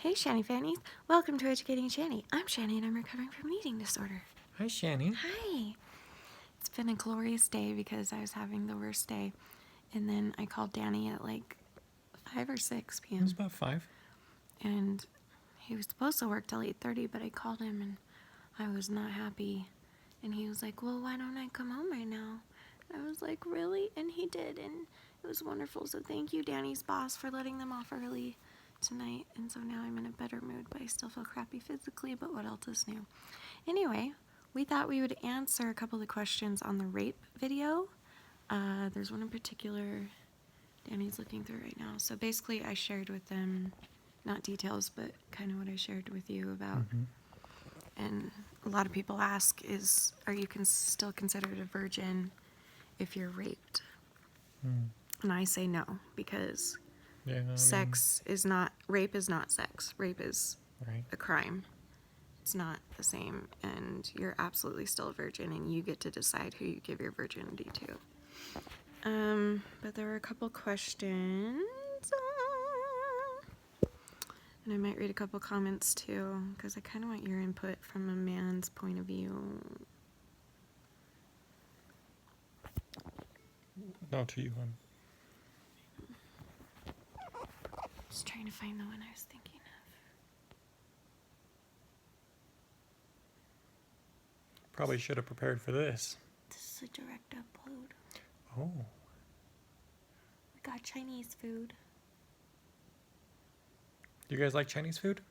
Hey, Shani Fannies. Welcome to Educating Shani. I'm Shani and I'm recovering from an eating disorder. Hi, Shani. Hi. It's been a glorious day because I was having the worst day. And then I called Danny at like 5 or 6 It was p.m. about 5. And he was supposed to work till 8:30, but I called him and I was not happy. And he was like, well, why don't I come home right now? And I was like, really? And he did. And it was wonderful. So thank you, Danny's boss, for letting them off early tonight. And so now I'm in a better mood, but I still feel crappy physically, but what else is new? Anyway, we thought we would answer a couple of questions on the rape video. There's one in particular Danny's looking through right now. So basically I shared with them, not details, but kind of what I shared with you about. And a lot of people ask is, are you still considered a virgin if you're raped? And I say no, because Yeah, rape is not sex. Rape is right. a crime. It's not the same, and you're absolutely still a virgin, and you get to decide who you give your virginity to. But there were a couple questions, and I might read a couple comments too, because I kind of want your input from a man's point of view. No, to you, hon. Just trying to find the one I was thinking of. Probably should have prepared for this. This is a direct upload. Oh. We got Chinese food. Do you guys like Chinese food?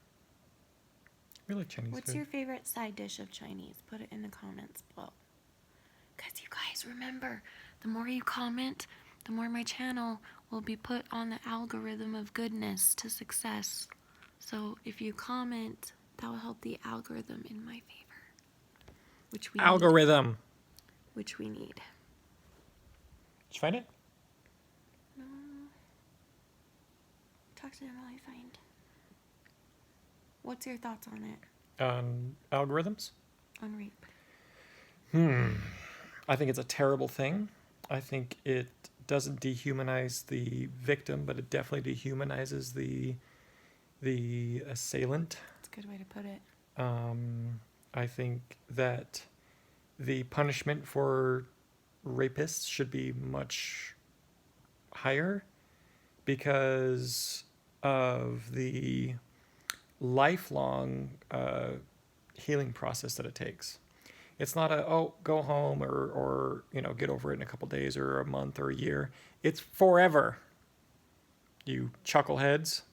We like Chinese What's food. your favorite side dish of Chinese? Put it in the comments below. Because you guys remember, the more you comment, the more my channel will be put on the algorithm of goodness to success. So if you comment, that will help the algorithm in my favor. Which we Algorithm. need. Which we need. Did you find it? No. Talk to them while I find. What's your thoughts on it? Algorithms? On rape? I think it's a terrible thing. I think it doesn't dehumanize the victim, but it definitely dehumanizes the assailant. That's a good way to put it. I think that the punishment for rapists should be much higher because of the lifelong healing process that it takes. It's not go home or get over it in a couple days or a month or a year. It's forever. You chuckleheads.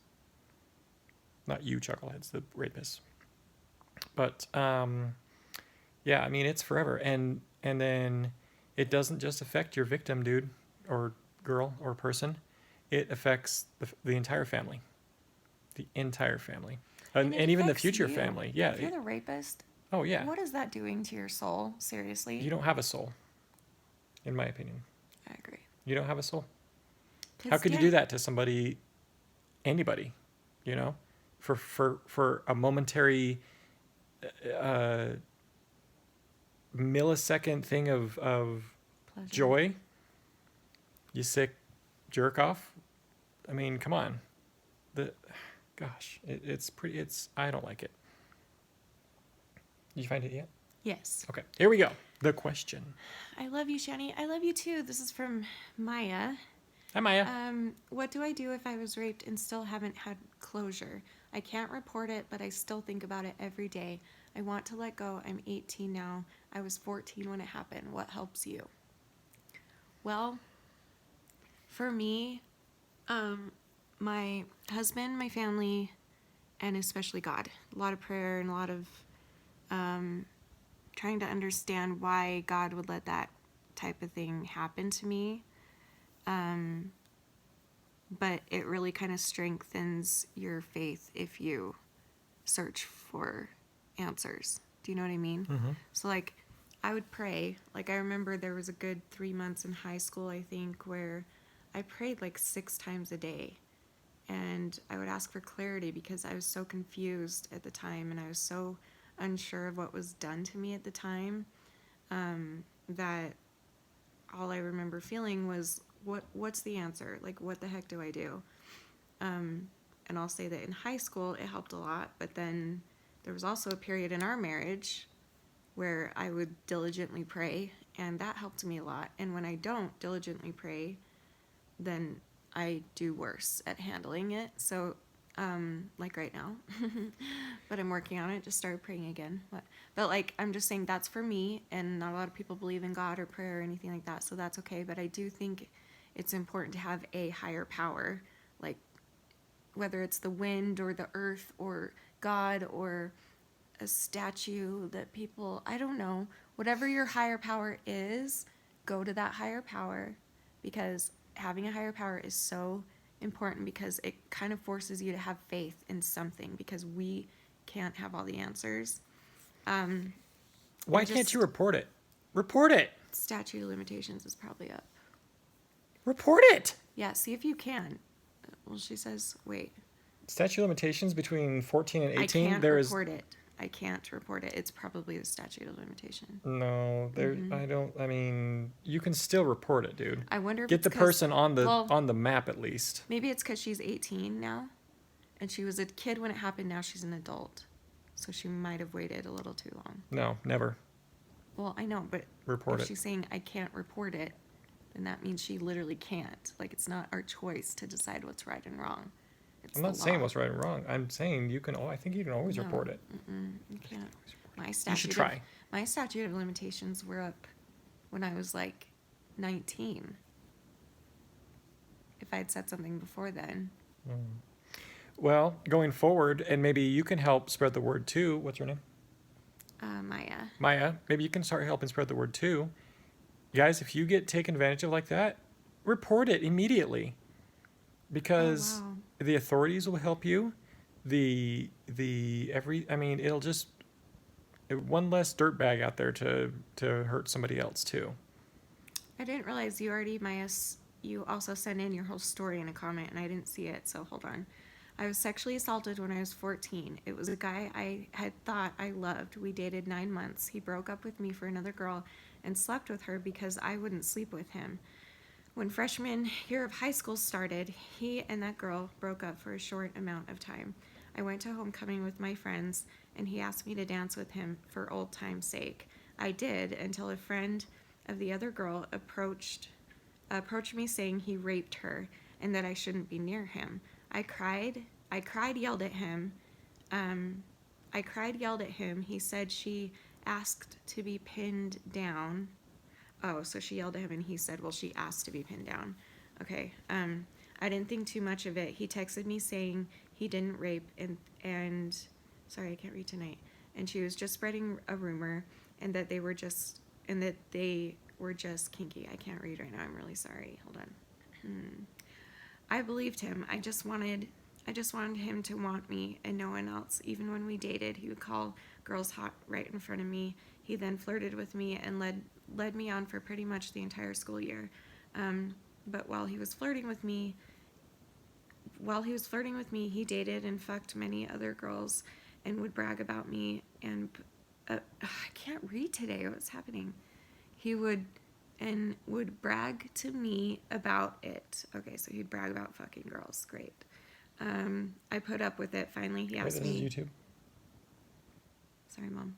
Not you chuckleheads, the rapists. But yeah, I mean it's forever, and then it doesn't just affect your victim, dude, or girl, or person. It affects the entire family, and even the future family. Yeah. If you're the rapist, Oh yeah. what is that doing to your soul? Seriously? You don't have a soul, in my opinion. I agree. You don't have a soul. How could you do that to somebody, anybody, for a momentary millisecond thing of Pleasure. joy? You sick jerk off? I mean, come on. I don't like it. Did you find it yet? Yes. Okay, here we go. The question. I love you, Shani. I love you too. This is from Maya. Hi, Maya. What do I do if I was raped and still haven't had closure? I can't report it, but I still think about it every day. I want to let go. I'm 18 now. I was 14 when it happened. What helps you? Well, for me, my husband, my family, and especially God. A lot of prayer and a lot of trying to understand why God would let that type of thing happen to me. But it really kind of strengthens your faith if you search for answers. Do you know what I mean? Mm-hmm. So, like, I would pray. Like, I remember there was a good 3 months in high school, I think, where I prayed like 6 times a day. And I would ask for clarity because I was so confused at the time and I was so unsure of what was done to me at the time, that all I remember feeling was, what's the answer? Like, what the heck do I do? And I'll say that in high school it helped a lot, but then there was also a period in our marriage where I would diligently pray, and that helped me a lot. And when I don't diligently pray, then I do worse at handling it. So, like right now, but I'm working on it. Just started praying again. But like, I'm just saying that's for me, and not a lot of people believe in God or prayer or anything like that. So that's okay. But I do think it's important to have a higher power, like whether it's the wind or the earth or God or a statue that people, I don't know, whatever your higher power is, go to that higher power, because having a higher power is so important, because it kind of forces you to have faith in something, because we can't have all the answers. Why and can't just you report it? Report it. statute of limitations is probably up. Report it. Yeah, see if you can. Well, she says, wait, Statute of limitations between 14 and 18. I can't There is report it. I can't report it. It's probably the statute of limitation. no. There. I don't. I mean, you can still report it, dude. I wonder if Get it's the 'cause- person on the well, on the map at least. maybe it's because she's 18 now, and she was a kid when it happened. Now she's an adult, so she might have waited a little too long. No, never. Well, I know, but Report if it. she's saying I can't report it, then that means she literally can't. Like, it's not our choice to decide what's right and wrong. It's I'm the not saying law. what's right and wrong. I'm saying you can. I think you can always No, report it. You can't. My You statute. should try. My statute of limitations were up when I was like 19. If I had said something before then. Well, going forward, and maybe you can help spread the word too. What's your name? Maya. Maya. Maybe you can start helping spread the word too. Guys, if you get taken advantage of like that, report it immediately. Because Oh, wow. the authorities will help you. I mean, it'll just one less dirtbag out there to hurt somebody else too. I didn't realize you already, Maya, you also sent in your whole story in a comment, and I didn't see it, so hold on. I was sexually assaulted when I was 14. It was a guy I had thought I loved. We dated 9 months. He broke up with me for another girl and slept with her because I wouldn't sleep with him. When freshman year of high school started, he and that girl broke up for a short amount of time. I went to homecoming with my friends, and he asked me to dance with him for old time's sake. I did, until a friend of the other girl approached me saying he raped her and that I shouldn't be near him. I cried, yelled at him. Yelled at him. He said she asked to be pinned down. Oh, so she yelled at him and he said, well, she asked to be pinned down. Okay. I didn't think too much of it. He texted me saying he didn't rape and sorry, I can't read tonight. And she was just spreading a rumor and that they were just kinky. I can't read right now. I'm really sorry. Hold on. I believed him. I just wanted him to want me and no one else. Even when we dated, he would call girls hot right in front of me. He then flirted with me and led me on for pretty much the entire school year. But while he was flirting with me, he dated and fucked many other girls and would brag about me. And I can't read today. What's happening? He would brag to me about it. Okay, so he'd brag about fucking girls. Great. I put up with it. Finally, he asked me. This is YouTube. Sorry, Mom.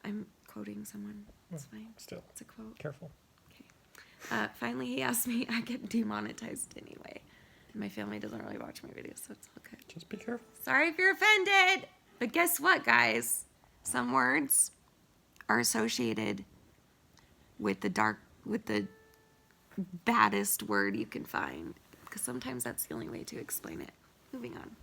I'm quoting someone. It's fine. Still. It's a quote. Careful. Okay. Finally, he asked me. I get demonetized anyway. My family doesn't really watch my videos, so it's all good. Just be careful. Sorry if you're offended. But guess what, guys? Some words are associated with the baddest word you can find. Because sometimes that's the only way to explain it. Moving on.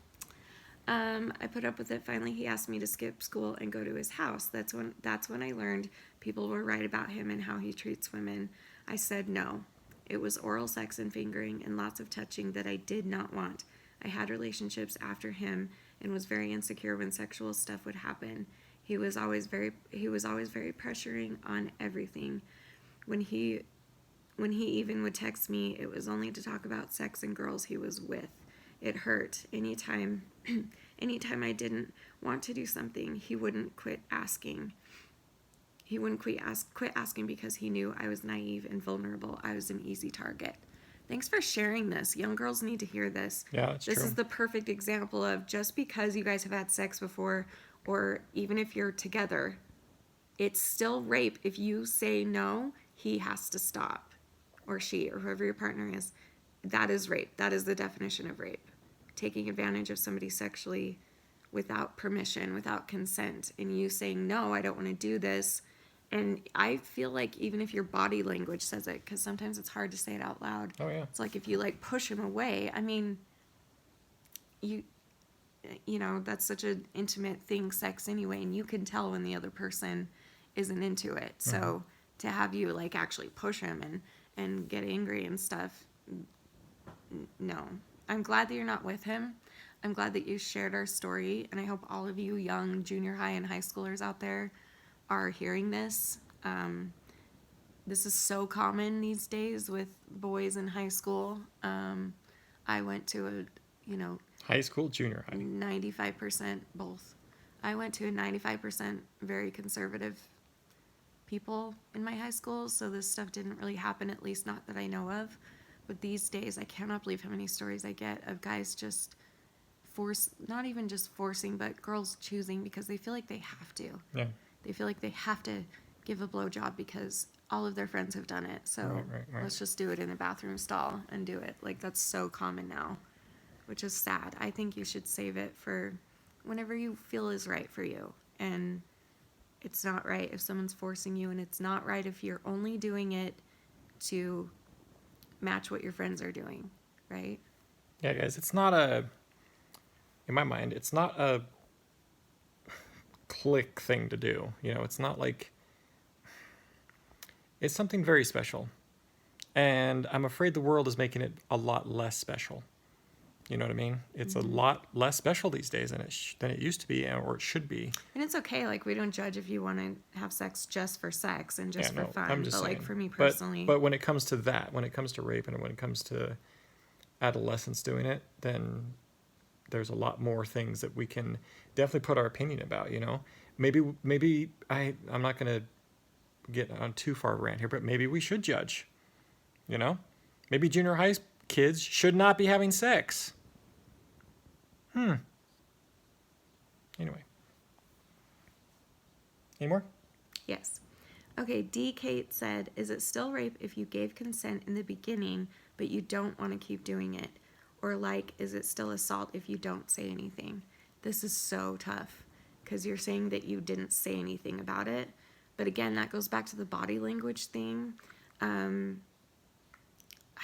I put up with it. Finally, he asked me to skip school and go to his house. That's when I learned people were right about him and how he treats women. I said no. It was oral sex and fingering and lots of touching that I did not want. I had relationships after him and was very insecure when sexual stuff would happen. He was always very pressuring on everything. When he even would text me, it was only to talk about sex and girls he was with. It hurt. Anytime I didn't want to do something, he wouldn't quit asking. He wouldn't quit asking because he knew I was naive and vulnerable. I was an easy target. Thanks for sharing this. Young girls need to hear this. Yeah, it's This true. is the perfect example of just because you guys have had sex before, or even if you're together, it's still rape. If you say no, he has to stop, or she, or whoever your partner is. That is rape. That is the definition of rape. Taking advantage of somebody sexually without permission, without consent, and you saying, no, I don't want to do this. And I feel like even if your body language says it, because sometimes it's hard to say it out loud. Oh, yeah. It's like if you like push him away, I mean, you that's such an intimate thing, sex anyway, and you can tell when the other person isn't into it. So to have you like actually push him and get angry and stuff, no. I'm glad that you're not with him. I'm glad that you shared our story, and I hope all of you young junior high and high schoolers out there are hearing this. This is so common these days with boys in high school. I went to High school, junior high. 95% both. I went to a 95% very conservative people in my high school, so this stuff didn't really happen, at least not that I know of. But these days, I cannot believe how many stories I get of guys just not even just forcing, but girls choosing because they feel like they have to. Yeah. They feel like they have to give a blowjob because all of their friends have done it. So Right. let's just do it in a bathroom stall and do it. Like, that's so common now, which is sad. I think you should save it for whenever you feel is right for you. And it's not right if someone's forcing you, and it's not right if you're only doing it to match what your friends are doing, right? Yeah, guys, in my mind, it's not a click thing to do. It's not like, it's something very special. And I'm afraid the world is making it a lot less special. You know what I mean? It's a lot less special these days than it used to be, or it should be. And it's okay. Like, we don't judge if you want to have sex just for sex and just for fun. I'm just But, saying. like, for me personally. But when it comes to that, when it comes to rape and when it comes to adolescents doing it, then there's a lot more things that we can definitely put our opinion about, Maybe I'm not going to get on too far of a rant here, but maybe we should judge, Maybe junior high kids should not be having sex. Anyway. Any more? Yes. Okay, D. Kate said, is it still rape if you gave consent in the beginning, but you don't want to keep doing it? Or, like, is it still assault if you don't say anything? This is so tough because you're saying that you didn't say anything about it. But again, that goes back to the body language thing. I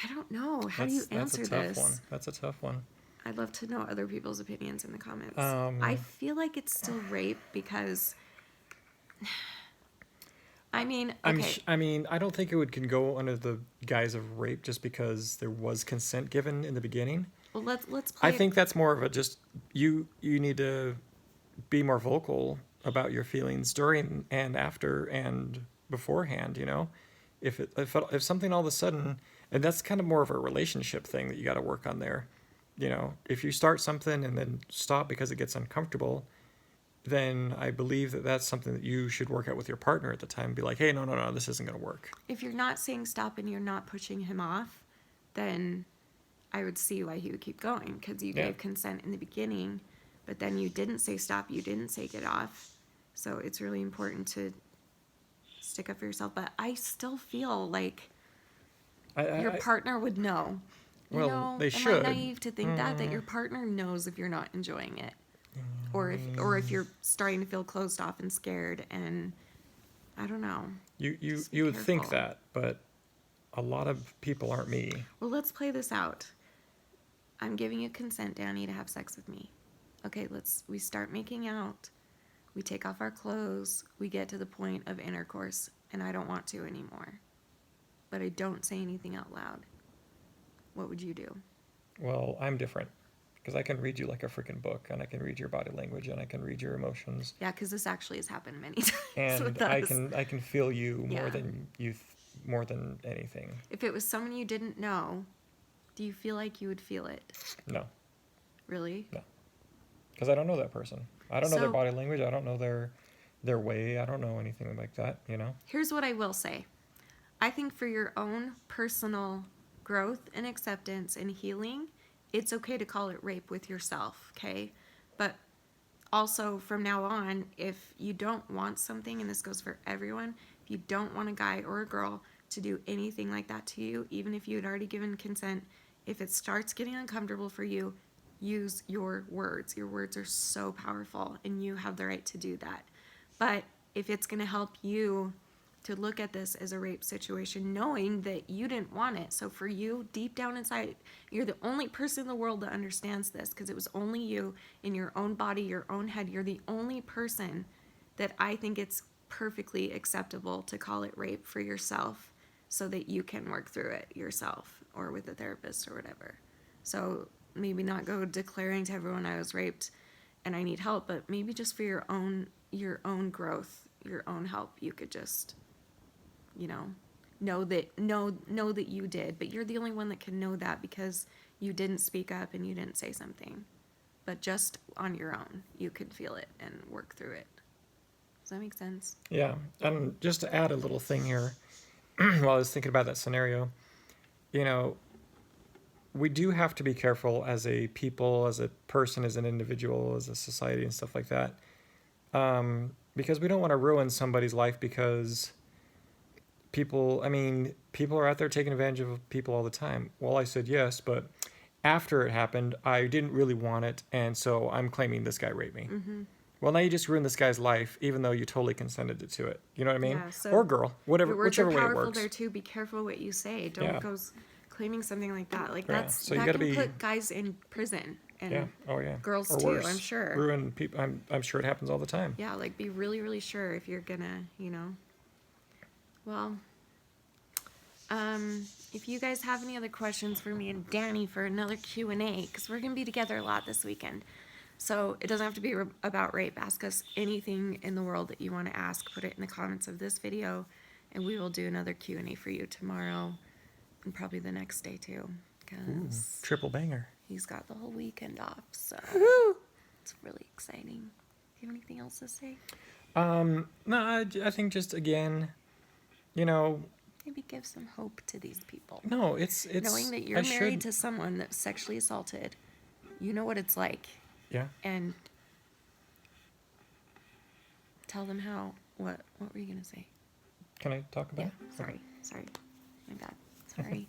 don't know. How do you answer this? That's a tough one. I'd love to know other people's opinions in the comments. I feel like it's still rape because, I mean, okay. I don't think can go under the guise of rape just because there was consent given in the beginning. Well, let's play. I think that's more of a just you need to be more vocal about your feelings during and after and beforehand. If something all of a sudden, and that's kind of more of a relationship thing that you got to work on there. If you start something and then stop because it gets uncomfortable, then I believe that that's something that you should work out with your partner at the time. Be like, hey, no, this isn't going to work. If you're not saying stop and you're not pushing him off, then I would see why he would keep going because you gave consent in the beginning, but then you didn't say stop, you didn't say get off. So it's really important to stick up for yourself. But I still feel like your partner would know. They should. Am I naive to think that your partner knows if you're not enjoying it, or if you're starting to feel closed off and scared, and I don't know. You would think that, but a lot of people aren't me. Well, let's play this out. I'm giving you consent, Danny, to have sex with me. Okay, we start making out. We take off our clothes. We get to the point of intercourse, and I don't want to anymore. But I don't say anything out loud. What would you do? Well, I'm different because I can read you like a freaking book, and I can read your body language, and I can read your emotions. Yeah, because this actually has happened many times and with us. I can feel you Yeah. more than anything. If it was someone you didn't know, do you feel like you would feel it? No. Really? No. Because I don't know that person. I don't know their So- body language. I don't know their way. I don't know anything like that. Here's what I will say. I think for your own personal growth and acceptance and healing, it's okay to call it rape with yourself, okay? But also from now on, if you don't want something, and this goes for everyone, if you don't want a guy or a girl to do anything like that to you, even if you had already given consent, if it starts getting uncomfortable for you, use your words. Your words are so powerful, and you have the right to do that. But if it's going to help you to look at this as a rape situation, knowing that you didn't want it. So for you, deep down inside, you're the only person in the world that understands this, because it was only you in your own body, your own head. You're the only person that I think it's perfectly acceptable to call it rape for yourself, so that you can work through it yourself or with a therapist or whatever. So maybe not go declaring to everyone I was raped and I need help, but maybe just for your own growth, your own help, you could just, know that you did, but you're the only one that can know that, because you didn't speak up and you didn't say something. But just on your own, you could feel it and work through it. Does that make sense? Yeah. And just to add a little thing here, while I was thinking about that scenario, we do have to be careful as a people, as a person, as an individual, as a society and stuff like that. Because we don't want to ruin somebody's life because people are out there taking advantage of people all the time. Well, I said yes, but after it happened, I didn't really want it, and so I'm claiming this guy raped me. Mm-hmm. Well, now you just ruined this guy's life, even though you totally consented to it. You know what I mean? Yeah, so or girl, whatever, your words whichever are way it powerful works. there too. Be careful what you say. Don't Yeah. go claiming something like that. Like Yeah, that's so you that gotta can be- put guys in prison and Yeah. Oh yeah. girls or too. worse. I'm sure. Ruin people. I'm sure it happens all the time. Yeah, like be really, really sure if you're gonna, Well, if you guys have any other questions for me and Danny for another Q&A, because we're gonna be together a lot this weekend, so it doesn't have to be about rape. Ask us anything in the world that you want to ask. Put it in the comments of this video, and we will do another Q&A for you tomorrow, and probably the next day too, because Triple banger. he's got the whole weekend off. So it's really exciting. Do you have anything else to say? No, I think just again, Maybe give some hope to these people. no, it's Knowing that you're married to someone that's sexually assaulted, you know what it's like, Yeah. and tell them how. What were you gonna say? Can I talk about Yeah. it? Sorry. My bad. Sorry.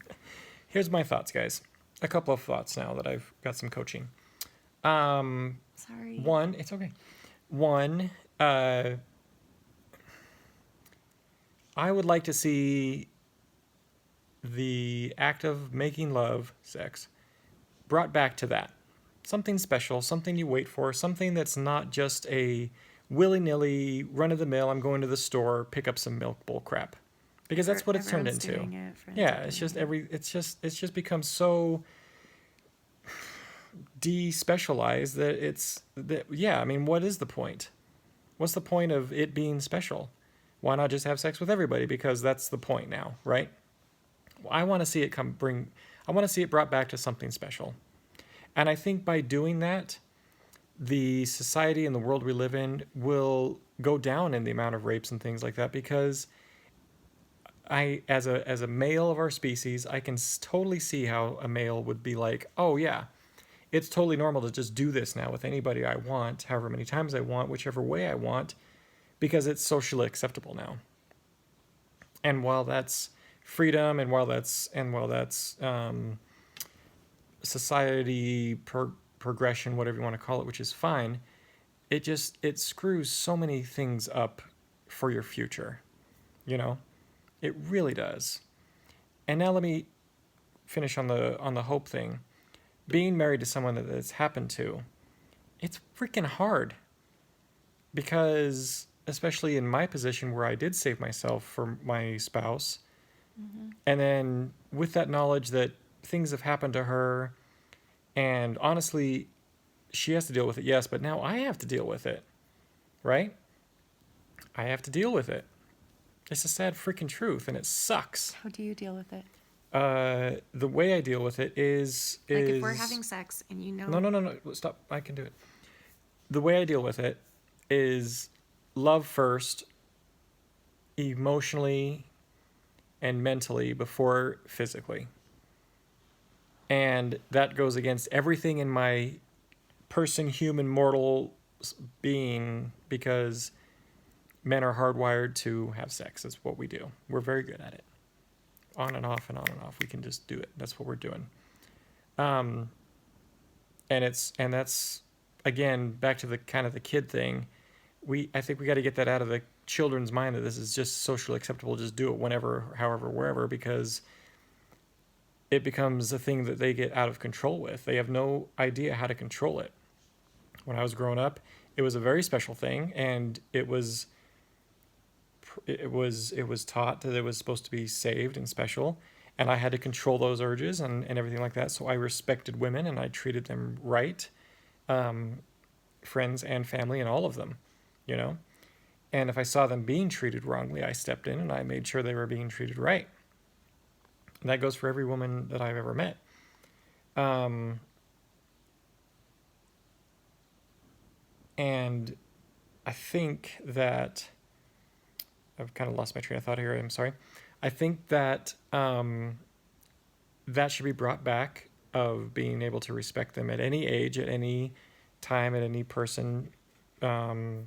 Here's my thoughts, guys. A couple of thoughts now that I've got some coaching. Sorry. One, it's okay. One, I would like to see the act of making love, sex, brought back to that. Something special, something you wait for, something that's not just a willy-nilly, run-of-the-mill, I'm going to the store, pick up some milk bull crap. Because that's what it's turned Everyone's into. doing it, friends Yeah, are it's doing just it. it's just become so despecialized what is the point? What's the point of it being special? Why not just have sex with everybody? Because that's the point now, right? I want to see it I want to see it brought back to something special. And I think by doing that, the society and the world we live in will go down in the amount of rapes and things like that, because as a male of our species, I can totally see how a male would be like, oh yeah, it's totally normal to just do this now with anybody I want, however many times I want, whichever way I want, because it's socially acceptable now. And while that's freedom, and while that's society progression, whatever you want to call it, which is fine, it screws so many things up for your future. It really does. And now let me finish on the hope thing. Being married to someone that it's happened to, it's freaking hard. Because, especially in my position where I did save myself for my spouse, and then with that knowledge that things have happened to her, and honestly, she has to deal with it, yes, but now I have to deal with it, right? I have to deal with it. It's a sad freaking truth, and it sucks. How do you deal with it? The way I deal with it is Like if we're having sex and you know. No, stop. I can do it. The way I deal with it is love first, emotionally and mentally, before physically. And that goes against everything in my person, human, mortal being, because men are hardwired to have sex. That's what we do. We're very good at it. On and off and on and off. We can just do it. That's what we're doing. And that's again back to the kind of the kid thing. I think we got to get that out of the children's mind that this is just socially acceptable. Just do it whenever, however, wherever, because it becomes a thing that they get out of control with. They have no idea how to control it. When I was growing up, it was a very special thing, and it was taught that it was supposed to be saved and special, and I had to control those urges and everything like that. So I respected women and I treated them right, friends and family and all of them, you know. And if I saw them being treated wrongly, I stepped in and I made sure they were being treated right. And that goes for every woman that I've ever met. And I think that I've kind of lost my train of thought here. I'm sorry. I think that that should be brought back, of being able to respect them at any age, at any time, at any person. And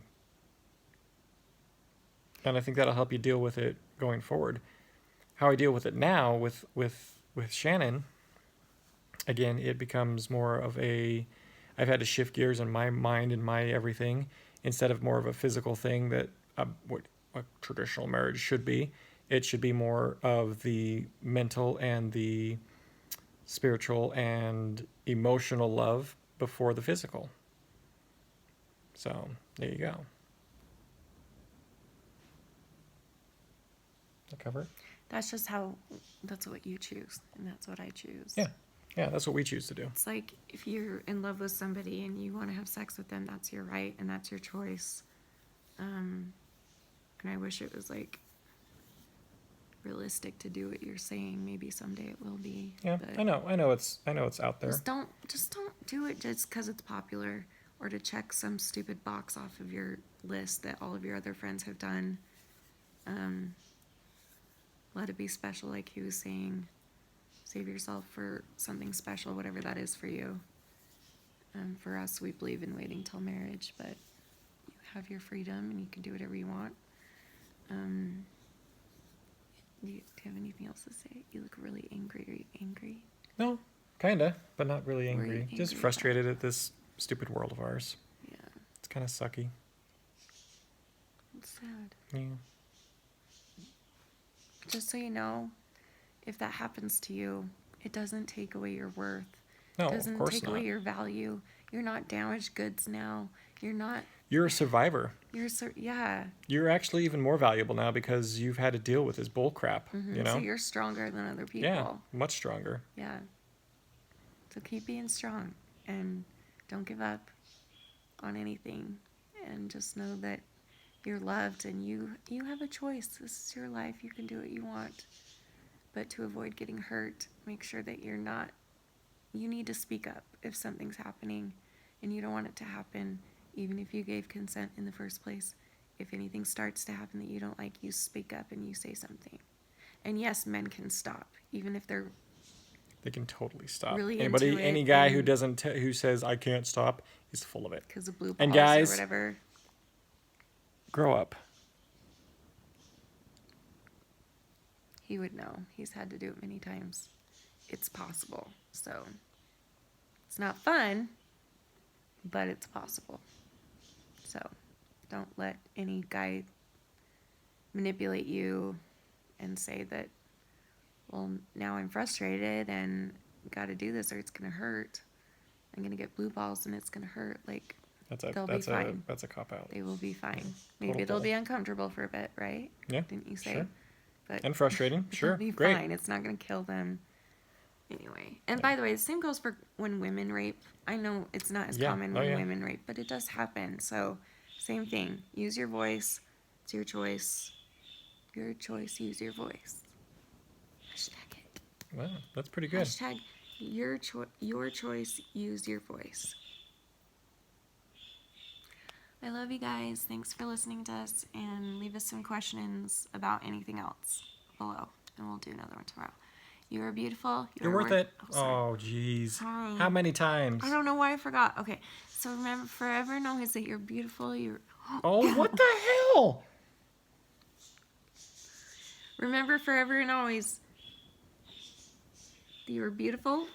I think that'll help you deal with it going forward. How I deal with it now with Shannon, again, it becomes more of I've had to shift gears in my mind and my everything, instead of more of a physical thing that what a traditional marriage should be. It should be more of the mental and the spiritual and emotional love before the physical. So there you go. That cover it? That's what you choose, and that's what I choose. Yeah, that's what we choose to do. It's like, if you're in love with somebody and you want to have sex with them, that's your right and that's your choice. And I wish it was like realistic to do what you're saying. Maybe someday it will be. Yeah, but I know it's out there. Just don't do it just because it's popular, or to check some stupid box off of your list that all of your other friends have done. Let it be special, like he was saying. Save yourself for something special, whatever that is for you. For us, we believe in waiting till marriage, but you have your freedom and you can do whatever you want. Do you have anything else to say? You look really angry. Are you angry? No, kinda, but not really Were you angry. angry Just about frustrated at this stupid world of ours. Yeah, It's kind of sucky. it's sad. Yeah. Just so you know, if that happens to you, it doesn't take away your worth. No, It doesn't of course take not. away your value. You're not damaged goods now. You're not. You're a survivor. Yeah. You're actually even more valuable now because you've had to deal with this bull crap. You know? So you're stronger than other people. Yeah, much stronger. Yeah. So keep being strong and don't give up on anything, and just know that you're loved and you have a choice. This is your life. You can do what you want. But to avoid getting hurt, make sure that you need to speak up if something's happening and you don't want it to happen, even if you gave consent in the first place. If anything starts to happen that you don't like, you speak up and you say something. And yes, men can stop, even if they're They can totally stop. really Anybody, into it any guy who and- doesn't, who says I can't stop, he's full of it. because of blue balls And guys- or whatever. Grow up. He would know. He's had to do it many times. It's possible. So it's not fun, but it's possible. So don't let any guy manipulate you and say that, well, now I'm frustrated and got to do this or it's going to hurt. I'm going to get blue balls and it's going to hurt. Like, they'll be fine. That's a cop out. They will be fine. Maybe Total they'll bull. be uncomfortable for a bit, right? Yeah. Didn't you say? Sure. But And frustrating. Sure. they'll be Great. fine. It's not going to kill them. Anyway. And by the way, the same goes for when women rape. I know it's not as Yeah. common Oh, when yeah. women rape, but it does happen. So, same thing. Use your voice. It's your choice. Your choice, use your voice. Hashtag it. Wow, that's pretty good. Hashtag your choice, use your voice. I love you guys. Thanks for listening to us, and leave us some questions about anything else below, and we'll do another one tomorrow. You are beautiful. You're worth it. Oh, sorry. Oh, jeez. Sorry. How many times? I don't know why I forgot. Okay, so remember forever and always that you're beautiful. You're. Oh, what the hell? Remember forever and always that you are beautiful.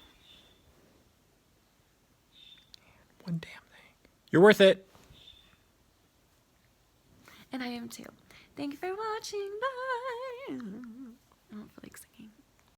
One damn thing. You're worth it. And I am too. Thank you for watching. Bye.